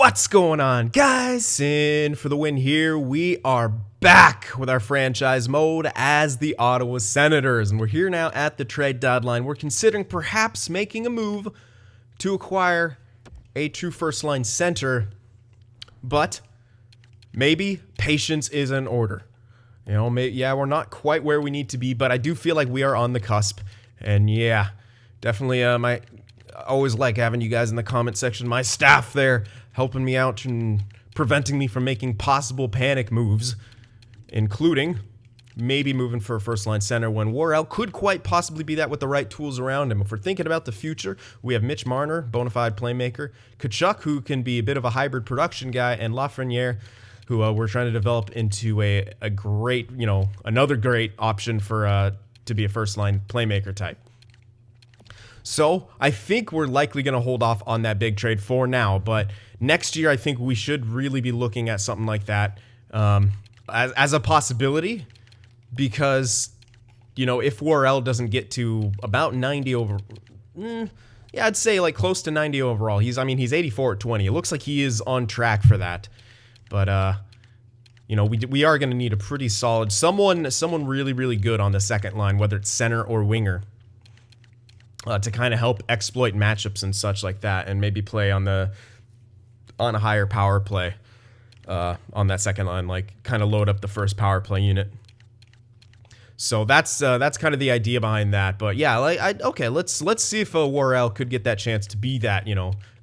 What's going on, guys? Sin for the win here. We are back with our franchise mode as the Ottawa Senators, and we're here now at the trade deadline. We're considering perhaps making a move to acquire a true first-line center, but maybe patience is in order. You know, yeah, we're not quite where we need to be, but I do feel like we are on the cusp, and yeah, definitely I always like having you guys in the comment section, my staff there, helping me out and preventing me from making possible panic moves, including maybe moving for a first-line center when Worrell could quite possibly be that with the right tools around him. If we're thinking about the future, we have Mitch Marner, bona fide playmaker, Tkachuk, who can be a bit of a hybrid production guy, and Lafreniere, who we're trying to develop into a great, another great option for to be a first-line playmaker type. So I think we're likely going to hold off on that big trade for now, but next year I think we should really be looking at something like that as a possibility, because, if Worrell doesn't get to about 90 over, I'd say like close to 90 overall. He's 84 at 20. It looks like he is on track for that, but we are going to need a pretty solid someone really, really good on the second line, whether it's center or winger. To kind of help exploit matchups and such like that, and maybe play on a higher power play on that second line, like kind of load up the first power play unit. So that's kind of the idea behind that. But yeah, let's see if Worrell could get that chance to be that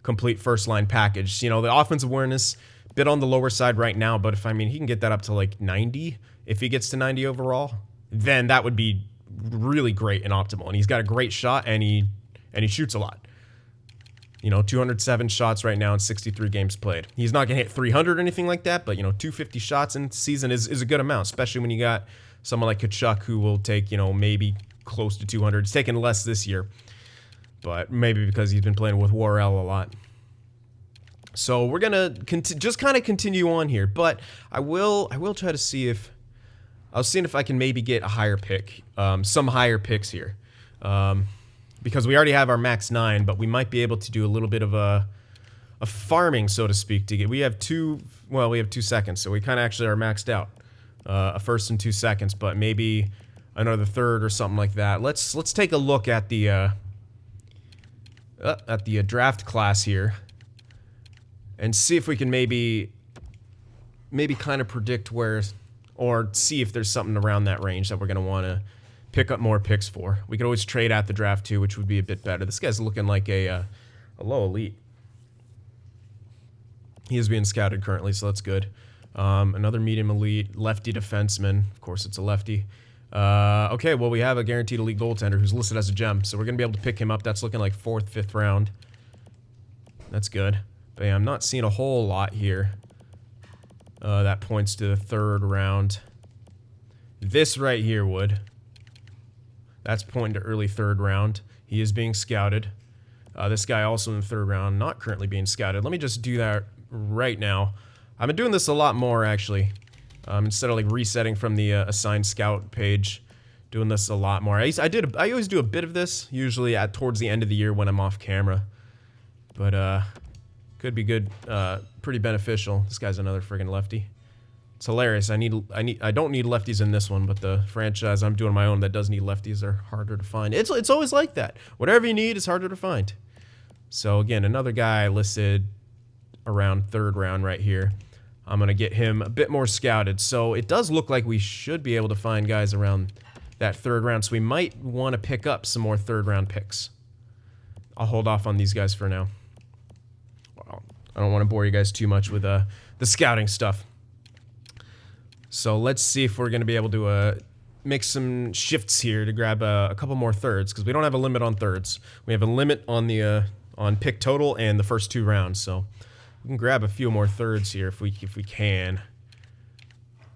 complete first line package. The offensive awareness bit on the lower side right now, but if he can get that up to like 90, if he gets to 90 overall, then that would be really great and optimal. And he's got a great shot, and he shoots a lot. 207 shots right now in 63 games played. He's not gonna hit 300 or anything like that, but 250 shots in the season is a good amount, especially when you got someone like Tkachuk who will take maybe close to 200. He's taken less this year, but maybe because he's been playing with Worrell a lot. So we're gonna just kind of continue on here, but I will try to see if I was seeing if I can maybe get a higher pick, some higher picks here, because we already have our max 9, but we might be able to do a little bit of a farming, so to speak, to get. We have 2 seconds, so we kind of actually are maxed out, a first and 2 seconds, but maybe another third or something like that. Let's take a look at the draft class here, and see if we can maybe kind of predict where. Or see if there's something around that range that we're going to want to pick up more picks for. We could always trade at the draft too, which would be a bit better. This guy's looking like a low elite. He is being scouted currently, so that's good. Another medium elite, lefty defenseman. Of course, it's a lefty. Okay, well, we have a guaranteed elite goaltender who's listed as a gem, so we're going to be able to pick him up. That's looking like 4th, 5th round. That's good. But yeah, I'm not seeing a whole lot here. That points to the 3rd round. This right here would. That's pointing to early 3rd round. He is being scouted. This guy also in the 3rd round, not currently being scouted. Let me just do that right now. I've been doing this a lot more, actually. Instead of like resetting from the assigned scout page, doing this a lot more. I always do a bit of this, usually towards the end of the year when I'm off camera. But could be good, pretty beneficial. This guy's another friggin' lefty. It's hilarious. I don't need lefties in this one, but the franchise I'm doing my own that does need lefties are harder to find. It's always like that. Whatever you need is harder to find. So again, another guy listed around 3rd round right here. I'm gonna get him a bit more scouted. So it does look like we should be able to find guys around that 3rd round. So we might want to pick up some more 3rd round picks. I'll hold off on these guys for now. I don't want to bore you guys too much with the scouting stuff. So let's see if we're going to be able to make some shifts here to grab a couple more thirds, because we don't have a limit on thirds. We have a limit on the on pick total and the first 2 rounds. So we can grab a few more thirds here if we can.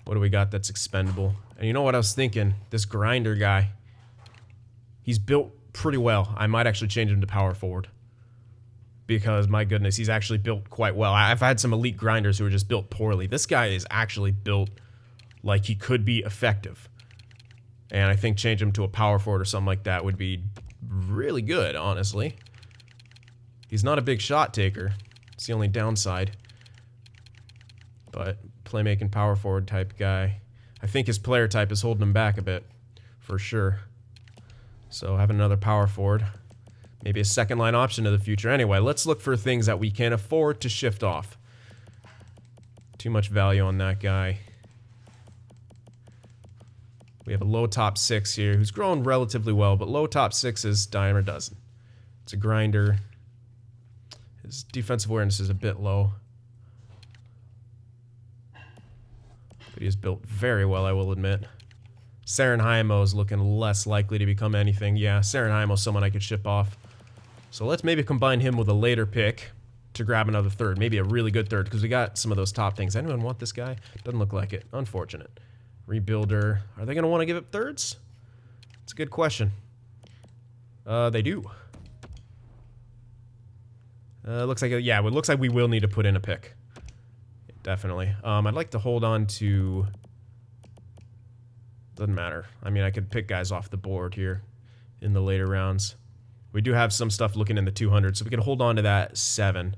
What do we got that's expendable? And you know what I was thinking? This grinder guy, he's built pretty well. I might actually change him to power forward. Because, my goodness, he's actually built quite well. I've had some elite grinders who are just built poorly. This guy is actually built like he could be effective. And I think change him to a power forward or something like that would be really good, honestly. He's not a big shot taker. It's the only downside. but playmaking power forward type guy. I think his player type is holding him back a bit, for sure. So having another power forward, maybe a second line option in the future. Anyway, let's look for things that we can afford to shift off. Too much value on that guy. We have a low top 6 here, who's grown relatively well, but low top 6 is dime a dozen. It's a grinder. His defensive awareness is a bit low. But he is built very well, I will admit. Sarenheimo is looking less likely to become anything. Yeah, Sarenheimo is someone I could ship off. So let's maybe combine him with a later pick to grab another third. Maybe a really good third, because we got some of those top things. Anyone want this guy? Doesn't look like it. Unfortunate. Rebuilder. Are they going to want to give up thirds? It's a good question. They do. Looks like, yeah, it looks like we will need to put in a pick. Definitely. I'd like to hold on to... Doesn't matter. I mean, I could pick guys off the board here in the later rounds. We do have some stuff looking in the 200, so we can hold on to that 7.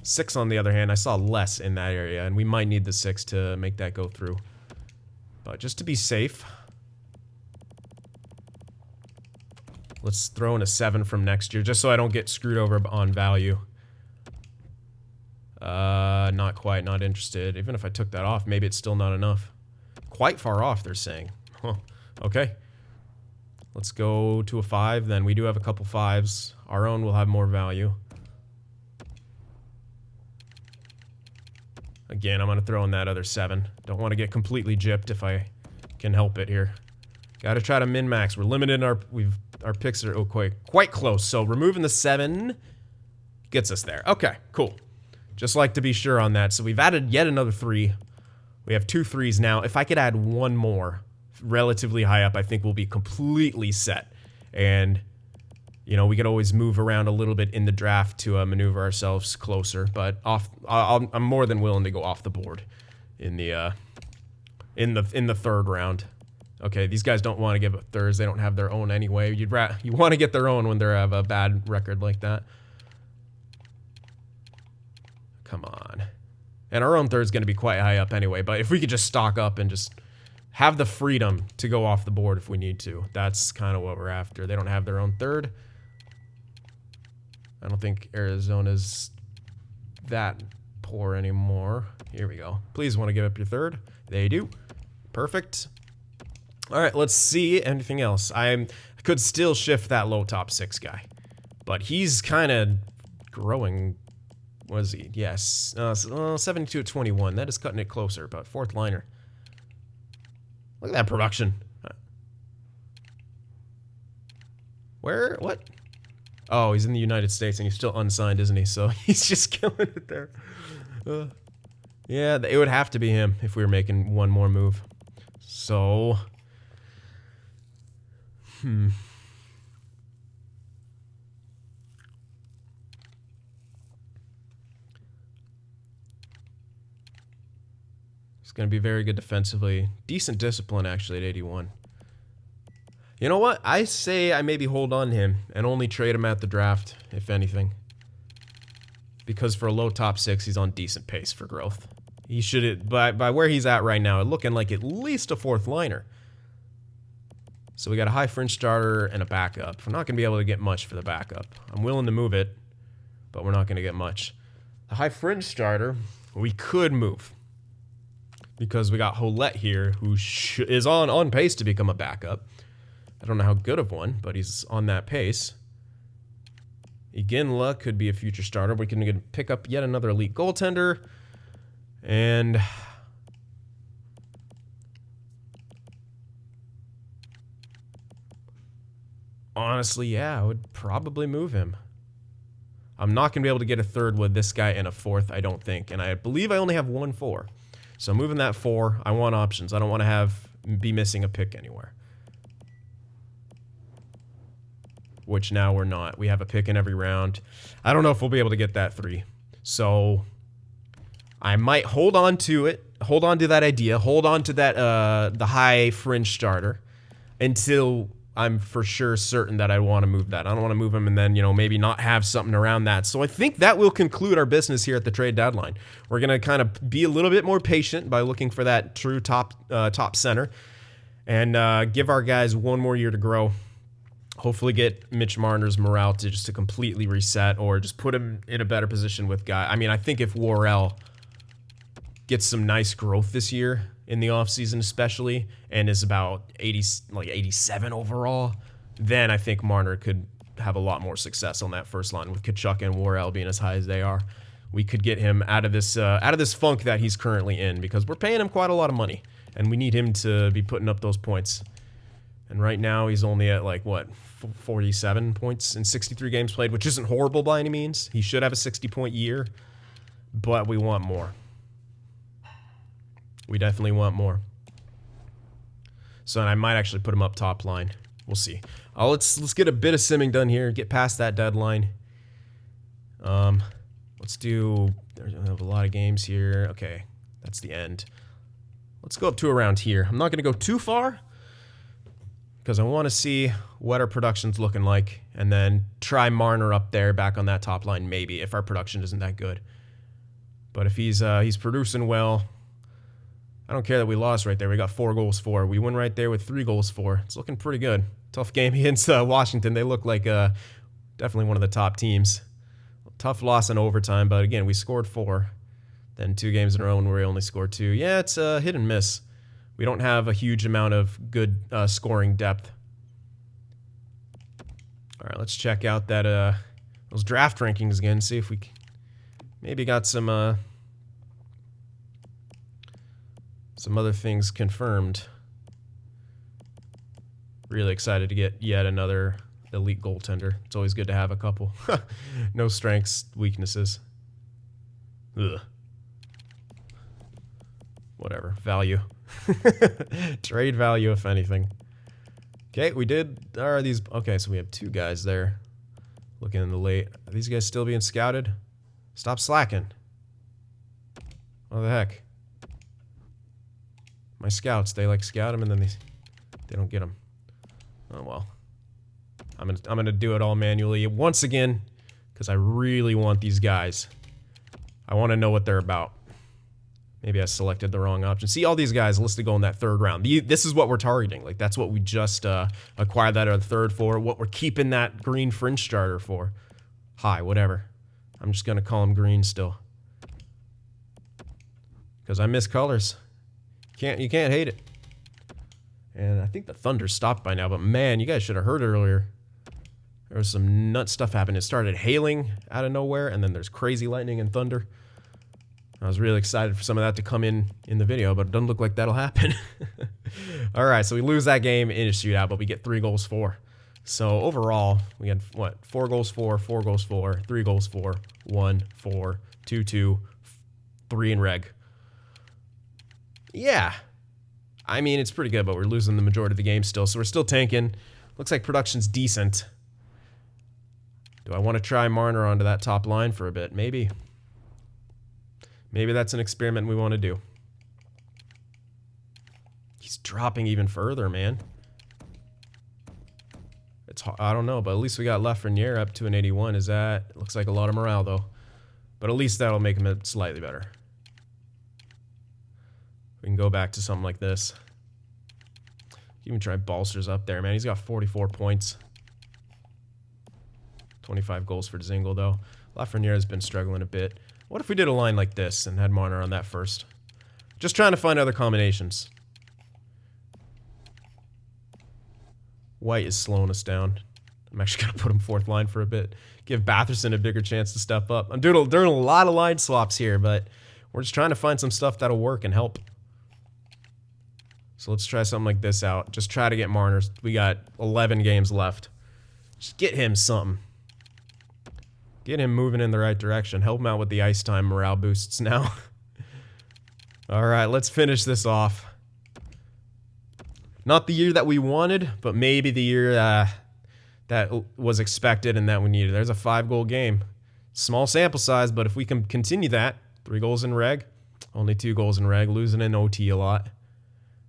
6, on the other hand, I saw less in that area, and we might need the 6 to make that go through. But just to be safe, let's throw in a 7 from next year, just so I don't get screwed over on value. Not quite, not interested. Even if I took that off, maybe it's still not enough. Quite far off, they're saying. Huh. Okay. Let's go to a 5, then. We do have a couple 5s. Our own will have more value. Again, I'm going to throw in that other 7. Don't want to get completely gypped if I can help it here. Got to try to min-max. We're limited in our picks are quite close. So removing the 7 gets us there. Okay, cool. Just like to be sure on that. So we've added yet another 3. We have 2 3s now. If I could add one more relatively high up, I think we'll be completely set. And, you know, we could always move around a little bit in the draft to maneuver ourselves closer. But I'm more than willing to go off the board in the third round. Okay, these guys don't want to give up thirds. They don't have their own anyway. You want to get their own when they have a bad record like that. Come on. And our own third's going to be quite high up anyway, but if we could just stock up and just have the freedom to go off the board if we need to, that's kind of what we're after. They don't have their own third. I don't think Arizona's that poor anymore. Here we go. Please want to give up your third. They do. Perfect. All right, let's see anything else. I could still shift that low top 6 guy, but he's kind of growing. Was he? Yes. 72 at 21. That is cutting it closer, but 4th liner. Look at that production. Where? What? Oh, he's in the United States and he's still unsigned, isn't he? So he's just killing it there. Yeah, it would have to be him if we were making one more move. So... He's going to be very good defensively. Decent discipline, actually, at 81. You know what? I say I maybe hold on to him and only trade him at the draft, if anything. Because for a low top 6, he's on decent pace for growth. He should, by where he's at right now, looking like at least a 4th liner. So we got a high fringe starter and a backup. We're not going to be able to get much for the backup. I'm willing to move it, but we're not going to get much. The high fringe starter, we could move. Because we got Holette here, who is on pace to become a backup. I don't know how good of one, but he's on that pace. Iginla could be a future starter. We can pick up yet another elite goaltender. And... honestly, yeah, I would probably move him. I'm not going to be able to get a 3rd with this guy and a 4th, I don't think. And I believe I only have 1 4. So moving that 4, I want options. I don't want to be missing a pick anywhere. Which now we're not. We have a pick in every round. I don't know if we'll be able to get that 3. So I might hold on to it. Hold on to that idea. Hold on to that the high fringe starter until I'm for sure certain that I want to move that. I don't want to move him and then, maybe not have something around that. So I think that will conclude our business here at the trade deadline. We're going to kind of be a little bit more patient by looking for that true top center and give our guys one more year to grow. Hopefully get Mitch Marner's morale to completely reset or just put him in a better position with guy. I mean, I think if Worrell gets some nice growth this year in the offseason especially, and is about 87 overall, then I think Marner could have a lot more success on that first line with Tkachuk and Worrell being as high as they are. We could get him out of this funk that he's currently in because we're paying him quite a lot of money, and we need him to be putting up those points. And right now he's only at 47 points in 63 games played, which isn't horrible by any means. He should have a 60-point year, but we want more. We definitely want more. So I might actually put him up top line. We'll see. Let's get a bit of simming done here. Get past that deadline. Let's do. There's a lot of games here. Okay, that's the end. Let's go up to around here. I'm not going to go too far because I want to see what our production's looking like, and then try Marner up there, back on that top line. Maybe if our production isn't that good, but if he's producing well. I don't care that we lost right there. We got 4 goals for. We win right there with 3 goals for. It's looking pretty good. Tough game against Washington. They look like definitely one of the top teams. Tough loss in overtime, but again, we scored 4. Then 2 games in a row when we only scored 2. Yeah, it's a hit and miss. We don't have a huge amount of good scoring depth. All right, let's check out that those draft rankings again. See if we maybe got some other things confirmed. Really excited to get yet another elite goaltender. It's always good to have a couple. No strengths, weaknesses. Ugh. Whatever. Value. Trade value, if anything. Okay, we did. Are these? Okay, so we have 2 guys there. Looking in the late. Are these guys still being scouted? Stop slacking. What the heck? My scouts, they scout them and then they don't get them. Oh well. I'm gonna do it all manually once again because I really want these guys. I want to know what they're about. Maybe I selected the wrong option. See all these guys listed going that 3rd round. This is what we're targeting. That's what we just acquired that or 3rd for. What we're keeping that green fringe starter for. Hi, whatever. I'm just gonna call him green still because I miss colors. You can't hate it. And I think the Thunder stopped by now, but man, you guys should have heard it earlier. There was some nut stuff happening. It started hailing out of nowhere, and then there's crazy lightning and thunder. I was really excited for some of that to come in the video, but it doesn't look like that'll happen. All right, so we lose that game in a shootout, but we get 3 goals for. So overall, we had, 4 goals for, 4 goals for, 3 goals for, 1, 4, 2, 2, 3 in reg. Yeah. I mean, it's pretty good, but we're losing the majority of the game still, so we're still tanking. Looks like production's decent. Do I want to try Marner onto that top line for a bit? Maybe. Maybe that's an experiment we want to do. He's dropping even further, man. I don't know, but at least we got Lafreniere up to an 81. Looks like a lot of morale, though. But at least that'll make him slightly better. We can go back to something like this. Even try Balcer's up there, man. He's got 44 points. 25 goals for Dzingel, though. Lafreniere has been struggling a bit. What if we did a line like this and had Marner on that first? Just trying to find other combinations. White is slowing us down. I'm actually going to put him 4th line for a bit. Give Batherson a bigger chance to step up. I'm doing a lot of line swaps here, but we're just trying to find some stuff that'll work and help. So let's try something like this out. Just try to get Marner. We got 11 games left. Just get him something. Get him moving in the right direction. Help him out with the ice time morale boosts now. All right, let's finish this off. Not the year that we wanted, but maybe the year that was expected and that we needed. There's a 5-goal game. Small sample size, but if we can continue that, 3 goals in reg, only 2 goals in reg, losing in OT a lot.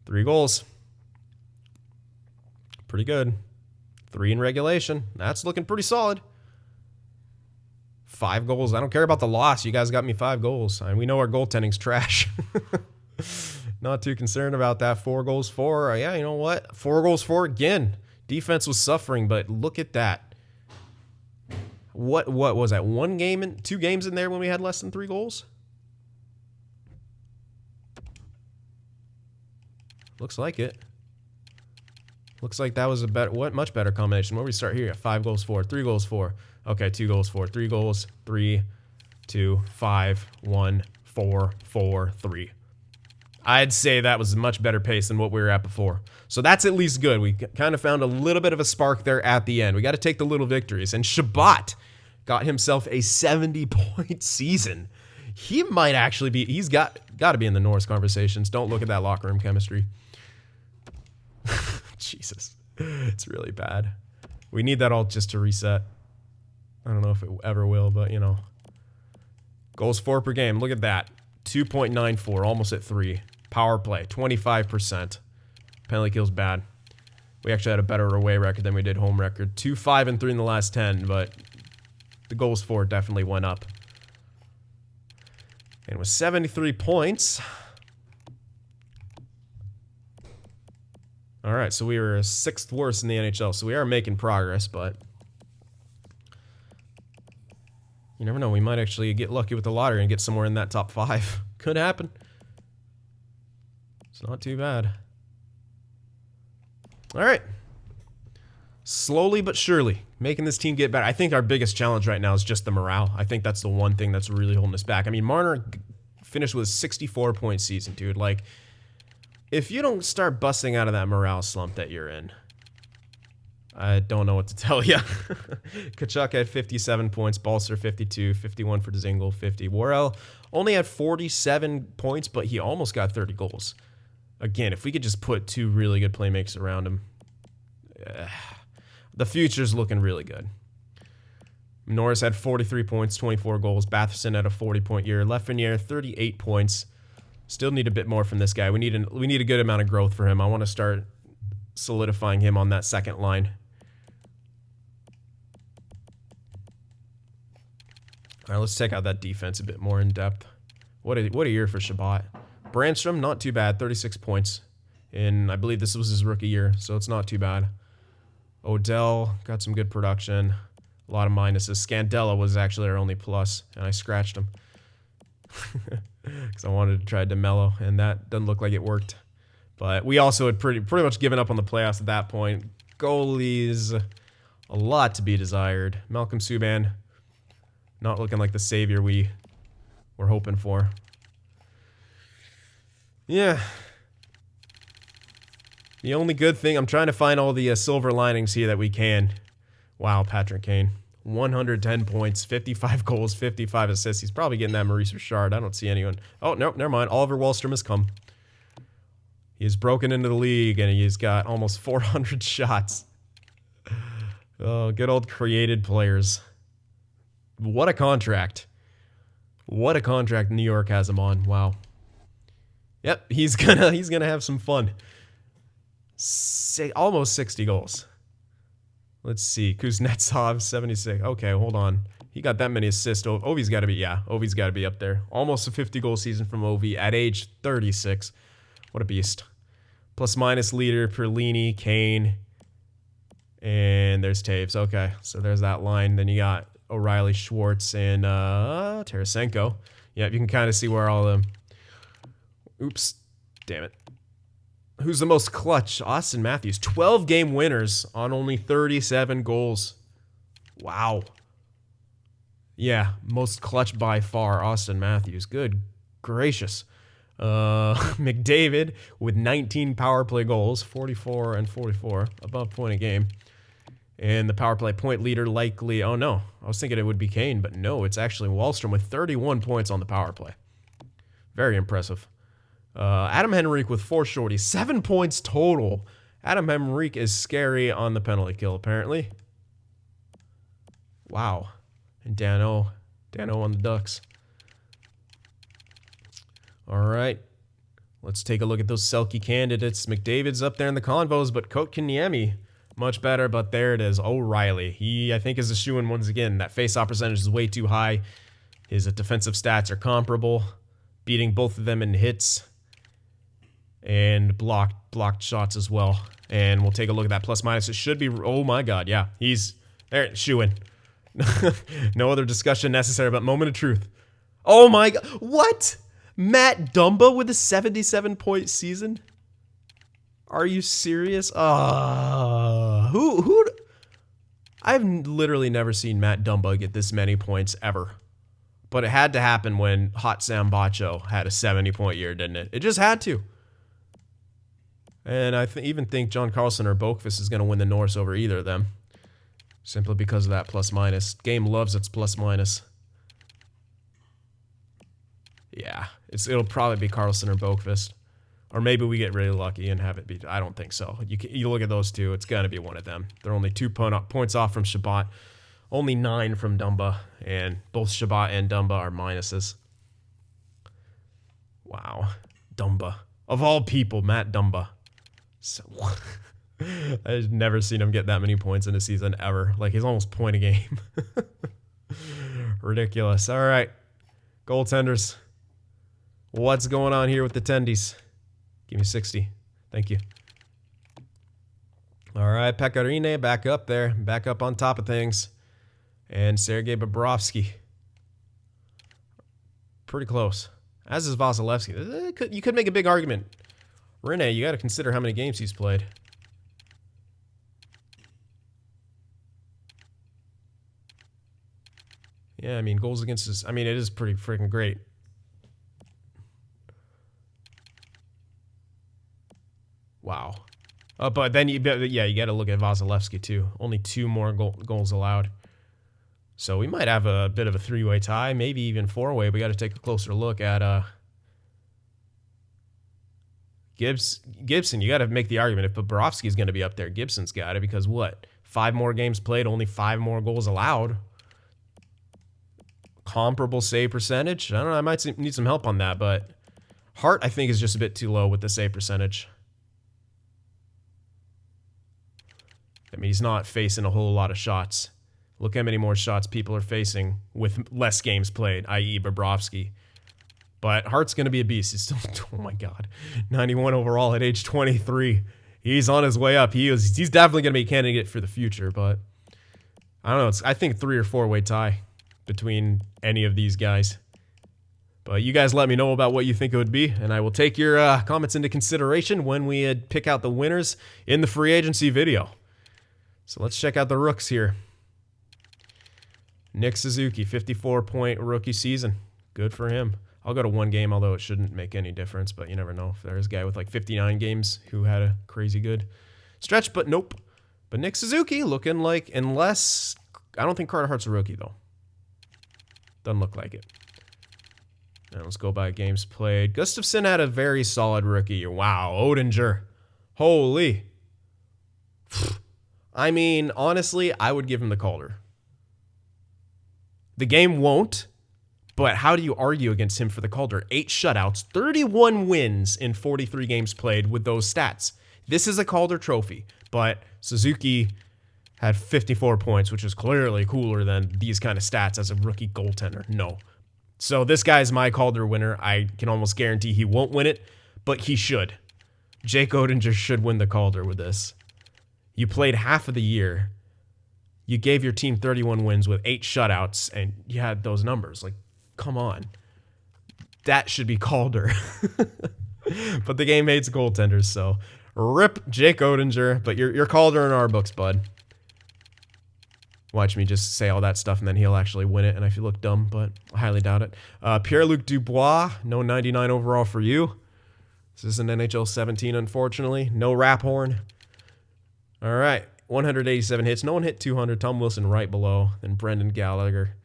3 goals. Pretty good. 3 in regulation. That's looking pretty solid. 5 goals. I don't care about the loss. You guys got me 5 goals. And we know our goaltending's trash. Not too concerned about that. 4 goals for. Yeah, you know what? 4 goals for again. Defense was suffering, but look at that. What was that? 2 games in there when we had less than 3 goals? Looks like it. Looks like that was a much better combination. Where we start here? 5 goals for, 3 goals for. Okay, 2 goals for, 3 goals, 3, 2, 5, 1, 4, 4, 3. I'd say that was a much better pace than what we were at before. So that's at least good. We kind of found a little bit of a spark there at the end. We got to take the little victories. And Chabot got himself a 70-point season. He might actually be, he's got to be in the Norris conversations. Don't look at that locker room chemistry. Jesus, it's really bad. We need that all just to reset. I don't know if it ever will, but you know. Goals for per game, look at that. 2.94, almost at 3. Power play, 25%. Penalty kills bad. We actually had a better away record than we did home record. 2, 5, and 3 in the last 10, but the goals for definitely went up. And with 73 points. All right, so we were 6th worst in the NHL, so we are making progress, but you never know. We might actually get lucky with the lottery and get somewhere in that top 5. Could happen. It's not too bad. All right. Slowly but surely, making this team get better. I think our biggest challenge right now is just the morale. I think that's the one thing that's really holding us back. I mean, Marner finished with a 64-point season, dude. Like, if you don't start busting out of that morale slump that you're in, I don't know what to tell you. Tkachuk had 57 points, Balcer 52, 51 for Dzingel, 50. Worrell only had 47 points, but he almost got 30 goals. Again, if we could just put 2 really good playmakers around him, the future's looking really good. Norris had 43 points, 24 goals. Batherson had a 40-point year. Lafreniere, 38 points. Still need a bit more from this guy. We need a good amount of growth for him. I want to start solidifying him on that second line. All right, let's check out that defense a bit more in depth. What a year for Chabot. Brandstrom, not too bad, 36 points. And I believe this was his rookie year, so it's not too bad. Odell got some good production. A lot of minuses. Scandella was actually our only plus, and I scratched him. Because I wanted to try DeMello, and that doesn't look like it worked. But we also had pretty much given up on the playoffs at that point. Goalies, a lot to be desired. Malcolm Subban, not looking like the savior we were hoping for. Yeah. The only good thing, I'm trying to find all the silver linings here that we can. Wow, Patrick Kane. 110 points, 55 goals, 55 assists. He's probably getting that Maurice Richard. I don't see anyone. Oh, no, never mind. Oliver Wahlstrom has come. He has broken into the league, and he's got almost 400 shots. Oh, good old created players. What a contract. What a contract New York has him on. Wow. Yep, he's gonna have some fun. Almost 60 goals. Let's see. Kuznetsov, 76. Okay, hold on. He got that many assists. Ovi's got to be, Ovi's got to be up there. Almost a 50-goal season from Ovi at age 36. What a beast. Plus minus leader, Perlini, Kane, and there's Taves. Okay, so there's that line. Then you got O'Reilly, Schwartz, and Tarasenko. Yeah, you can kind of see where all the... Oops. Damn it. Who's the most clutch? Austin Matthews. 12 game winners on only 37 goals. Wow. Yeah, most clutch by far, Austin Matthews. Good gracious. McDavid with 19 power play goals, 44 and 44, above point a game. And the power play point leader likely, oh no, I was thinking it would be Kane, but no, it's actually Wahlstrom with 31 points on the power play. Very impressive. Adam Henrique with 4 shorties, 7 points total. Adam Henrique is scary on the penalty kill, apparently. Wow. And Dano on the Ducks. All right. Let's take a look at those Selke candidates. McDavid's up there in the convos, but Kotkaniemi much better, but there it is. O'Reilly. He, I think, is a shoo-in once again. That face-off percentage is way too high. His defensive stats are comparable, beating both of them in hits and blocked shots as well. And we'll take a look at that plus-minus. It should be, oh my god, yeah. He's, there, shoo-in. No other discussion necessary, but moment of truth. Oh my god, what? Matt Dumba with a 77-point season? Are you serious? Who? I've literally never seen Matt Dumba get this many points ever. But it had to happen when Hot Sam Bacho had a 70-point year, didn't it? It just had to. And I even think John Carlson or Boqvist is going to win the Norris over either of them. Simply because of that plus-minus. Game loves its plus-minus. Yeah, it'll probably be Carlson or Boqvist. Or maybe we get really lucky and have it be. I don't think so. You look at those two, it's going to be one of them. They're only 2 points off from Chabot. Only 9 from Dumba. And both Chabot and Dumba are minuses. Wow. Dumba. Of all people, Matt Dumba. So, I've never seen him get that many points in a season ever. Like, he's almost point a game. Ridiculous. All right. Goaltenders. What's going on here with the tendies? Give me 60. Thank you. All right, Pecorine back up there. Back up on top of things. And Sergei Bobrovsky. Pretty close. As is Vasilevsky. You could make a big argument. Rene, you got to consider how many games he's played. Yeah, I mean, goals against us. I mean, it is pretty freaking great. Wow. But then you got to look at Vasilevsky too. Only 2 more goals allowed. So we might have a bit of a 3-way tie, maybe even 4-way. We got to take a closer look at Gibson. You got to make the argument if Bobrovsky's going to be up there, Gibson's got it, because what? 5 more games played, only 5 more goals allowed. Comparable save percentage. I don't know. I might need some help on that, but Hart, I think, is just a bit too low with the save percentage. I mean, he's not facing a whole lot of shots. Look how many more shots people are facing with less games played, i.e. Bobrovsky. But Hart's going to be a beast. He's still, oh my god, 91 overall at age 23. He's on his way up. He's definitely going to be a candidate for the future, but I don't know. I think 3 or 4-way tie between any of these guys. But you guys let me know about what you think it would be, and I will take your comments into consideration when we pick out the winners in the free agency video. So let's check out the rooks here. Nick Suzuki, 54-point rookie season. Good for him. I'll go to 1 game, although it shouldn't make any difference, but you never know. If there's a guy with like 59 games who had a crazy good stretch, but nope. But Nick Suzuki looking like, unless, I don't think Carter Hart's a rookie, though. Doesn't look like it. Now let's go by games played. Gustafsson had a very solid rookie year. Wow, Odinger. Holy. I mean, honestly, I would give him the Calder. The game won't, but how do you argue against him for the Calder? 8 shutouts, 31 wins in 43 games played with those stats. This is a Calder trophy, but Suzuki had 54 points, which is clearly cooler than these kind of stats as a rookie goaltender. No. So this guy's my Calder winner. I can almost guarantee he won't win it, but he should. Jake Odinger should win the Calder with this. You played half of the year. You gave your team 31 wins with 8 shutouts, and you had those numbers. Like, come on. That should be Calder. But the game hates goaltenders, so rip Jake Odinger. But you're Calder in our books, bud. Watch me just say all that stuff, and then he'll actually win it, and I feel look dumb, but I highly doubt it. Pierre-Luc Dubois, no 99 overall for you. This is an NHL 17, unfortunately. No Raphorn. All right, 187 hits. No one hit 200. Tom Wilson right below. Then Brendan Gallagher.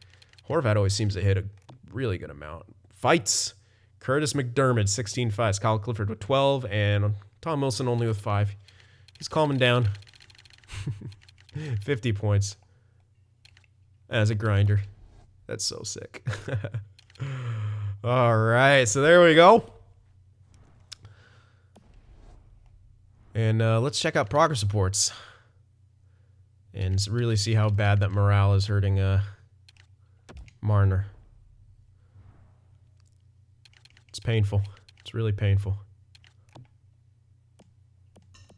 Horvat always seems to hit a really good amount. Fights. Curtis McDermott, 16 fights. Kyle Clifford with 12. And Tom Wilson only with 5. He's calming down. 50 points. As a grinder. That's so sick. All right, so there we go. And let's check out progress reports. and really see how bad that morale is hurting Marner. It's painful. It's really painful.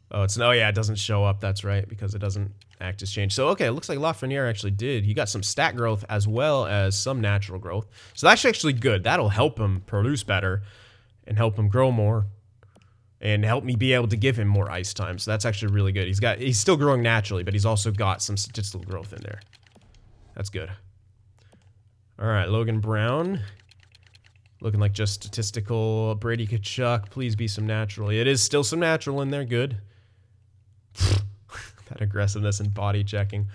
Oh, yeah, it doesn't show up. That's right, because it doesn't act as change. So, okay, it looks like Lafreniere actually did. He got some stat growth as well as some natural growth. So that's actually good. That'll help him produce better and help him grow more and help me be able to give him more ice time. So that's actually really good. He's still growing naturally, but he's also got some statistical growth in there. That's good. All right, Logan Brown. Looking like just statistical. Brady Tkachuk, please be some natural. It is still some natural in there. Good. That aggressiveness and body checking.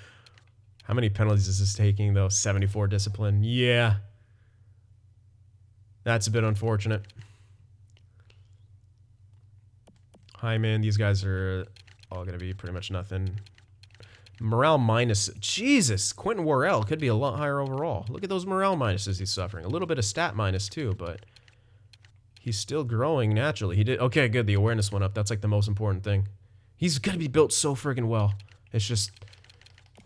How many penalties is this taking, though? 74 discipline. Yeah. That's a bit unfortunate. Hyman, these guys are all going to be pretty much nothing. Morale minus. Jesus, Quentin Worrell could be a lot higher overall. Look at those morale minuses he's suffering. A little bit of stat minus, too, but he's still growing naturally. He did. Okay, good. The awareness went up. That's like the most important thing. He's going to be built so friggin' well. It's just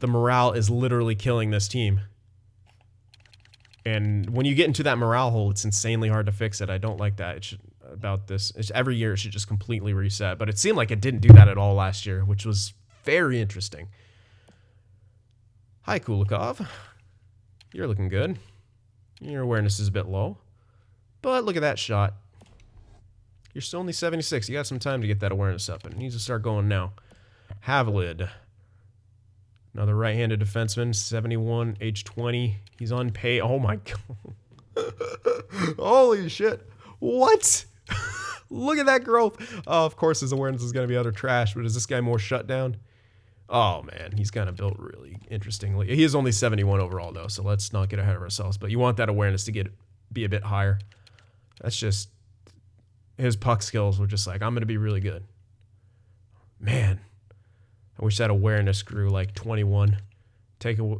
the morale is literally killing this team. And when you get into that morale hole, it's insanely hard to fix it. I don't like that. Every year it should just completely reset. But it seemed like it didn't do that at all last year, which was very interesting. Hi, Kulikov. You're looking good. Your awareness is a bit low. But look at that shot. You're still only 76. You got some time to get that awareness up. And it needs to start going now. Havilid. Another right-handed defenseman. 71, age 20. He's on pay. Oh, my God. Holy shit. What? Look at that growth. Oh, of course his awareness is going to be utter trash. But is this guy more shut down? Oh, man. He's kind of built really interestingly. He is only 71 overall, though. So let's not get ahead of ourselves. But you want that awareness to be a bit higher. That's just... His puck skills were just like, I'm going to be really good. Man. I wish that awareness grew like 21.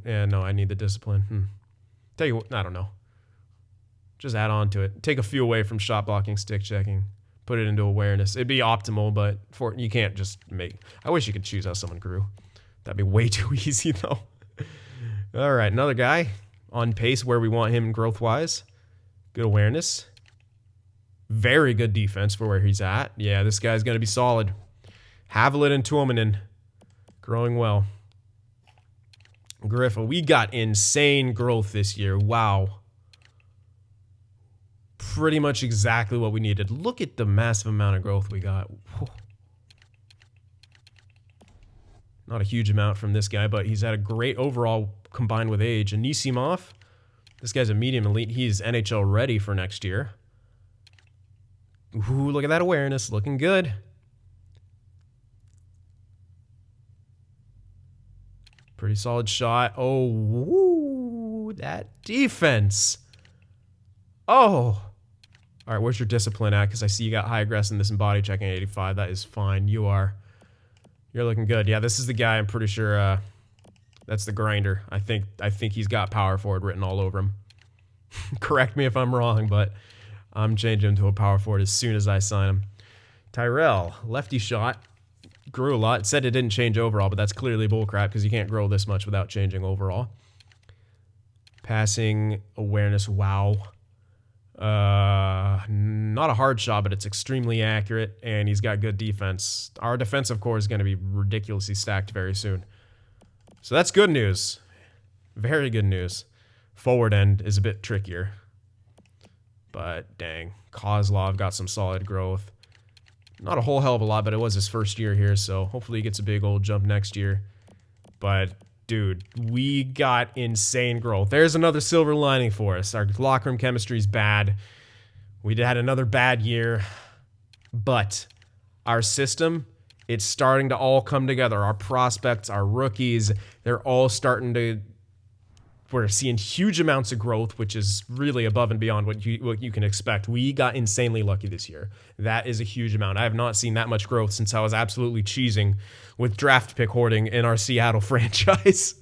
No, I need the discipline. I don't know. Just add on to it. Take a few away from shot blocking, stick checking. Put it into awareness. It'd be optimal, but you can't just make... I wish you could choose how someone grew. That'd be way too easy, though. All right, another guy on pace where we want him growth-wise. Good awareness. Very good defense for where he's at. Yeah, this guy's going to be solid. Havilid and Tuominen. Growing well. Griffa, we got insane growth this year. Wow. Pretty much exactly what we needed. Look at the massive amount of growth we got. Whew. Not a huge amount from this guy, but he's had a great overall combined with age. And Nisimov, this guy's a medium elite. He's NHL ready for next year. Ooh, look at that awareness. Looking good. Pretty solid shot. Oh, woo, that defense. Oh. All right, where's your discipline at? Because I see you got high aggressiveness and body checking 85. That is fine. You're looking good. Yeah, this is the guy. I'm pretty sure that's the grinder. I think he's got power forward written all over him. Correct me if I'm wrong, but I'm changing him to a power forward as soon as I sign him. Tyrell, lefty shot. Grew a lot. It said it didn't change overall, but that's clearly bullcrap because you can't grow this much without changing overall. Passing, awareness, wow. Not a hard shot, but it's extremely accurate, and he's got good defense. Our defensive core is going to be ridiculously stacked very soon. So that's good news. Very good news. Forward end is a bit trickier. But dang, Kozlov got some solid growth. Not a whole hell of a lot, but it was his first year here, so hopefully he gets a big old jump next year. But, dude, we got insane growth. There's another silver lining for us. Our locker room chemistry is bad. We had another bad year. But our system, it's starting to all come together. Our prospects, our rookies, they're all starting to... We're seeing huge amounts of growth, which is really above and beyond what you can expect. We got insanely lucky this year. That is a huge amount. I have not seen that much growth since I was absolutely cheesing with draft pick hoarding in our Seattle franchise.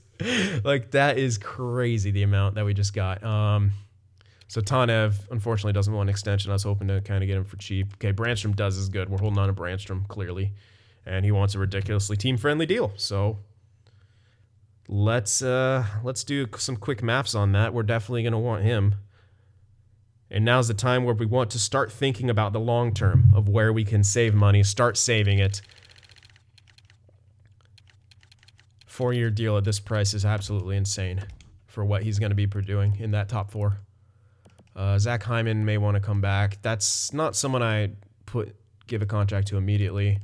Like, that is crazy, the amount that we just got. So Tanev, unfortunately, doesn't want an extension. I was hoping to kind of get him for cheap. Okay, Brandstrom does is good. We're holding on to Brandstrom, clearly. And he wants a ridiculously team-friendly deal. So let's do some quick maths on that. We're definitely going to want him. And now's the time where we want to start thinking about the long term of where we can save money, start saving it. 4-year deal at this price is absolutely insane for what he's going to be doing in that top 4. Zach Hyman may want to come back. That's not someone I give a contract to immediately.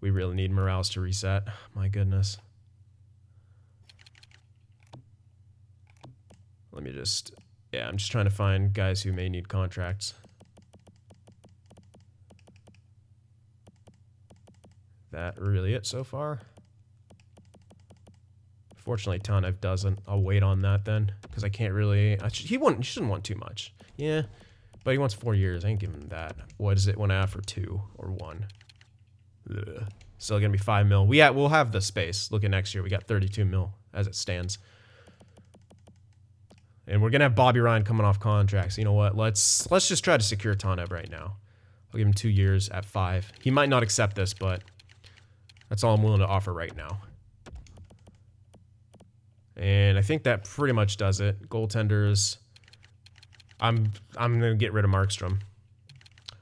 We really need Morales to reset. My goodness. Let me just... Yeah, I'm just trying to find guys who may need contracts. That really it so far? Fortunately, Tanev doesn't. I'll wait on that then, because I can't really... He shouldn't want too much. Yeah, but he wants 4 years. I ain't giving him that. What is it when I offer 2 or 1? Ugh. Still gonna be 5 mil. We'll have the space. Look at next year. We got 32 mil as it stands. And we're gonna have Bobby Ryan coming off contracts. You know what? Let's just try to secure Tanev right now. I'll give him 2 years at 5. He might not accept this, but that's all I'm willing to offer right now. And I think that pretty much does it. Goaltenders. I'm gonna get rid of Markstrom.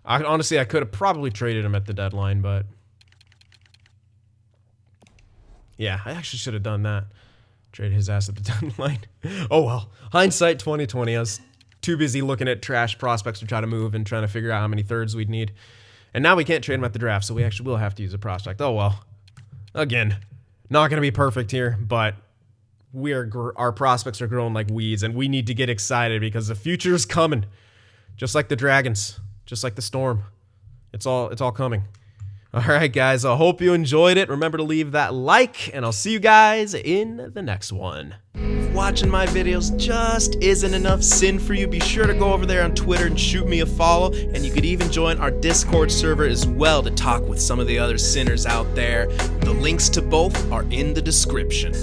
Honestly, I could have probably traded him at the deadline, but yeah, I actually should have done that. Trade his ass at the deadline. Oh well. Hindsight 2020. I was too busy looking at trash prospects to try to move and trying to figure out how many thirds we'd need. And now we can't trade him at the draft, so we actually will have to use a prospect. Oh well. Again, not going to be perfect here, but our prospects are growing like weeds, and we need to get excited because the future is coming. Just like the Dragons, just like the Storm. It's all coming. All right, guys, I hope you enjoyed it. Remember to leave that like, and I'll see you guys in the next one. If watching my videos just isn't enough sin for you, be sure to go over there on Twitter and shoot me a follow, and you could even join our Discord server as well to talk with some of the other sinners out there. The links to both are in the description.